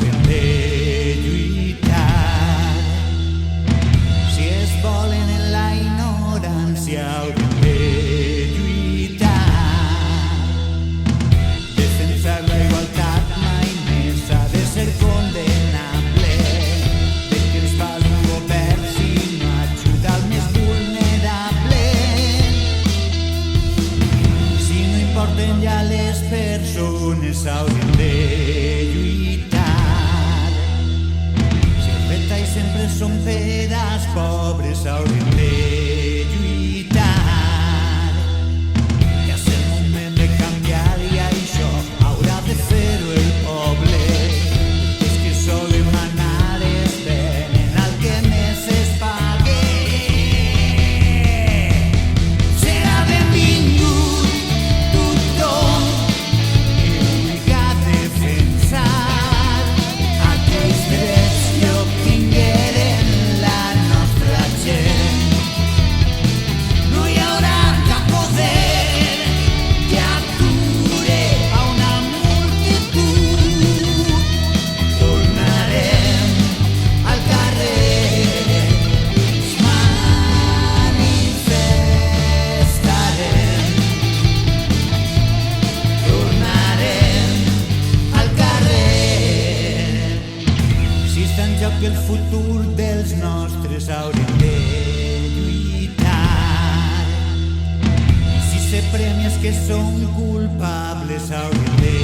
s'haurien de lluitar. Si es volen en la ignorància haurien de lluitar. Defensar la igualtat mai més ha de ser condemnable. De què ens val un govern si no ajuda al més vulnerable? Si no importen ja les persones haurien de lluitar. Si els retalls sempre són per als pobres haurien de lluitar. Ja és el moment de canviar i això haurà de fer-ho el poble. Els que solen manar es venen al que més es pague. Serà benvingut tothom que vulgui defensar aquells drets que obtingueren la nostra gent. No hi haurà cap poder que ature a una multitud. Tornarem al carrer, ens manifestarem. Tornarem al carrer. Si està en joc el futur dels nostres haurem de lluitar. I si se premia els que són culpables haurem de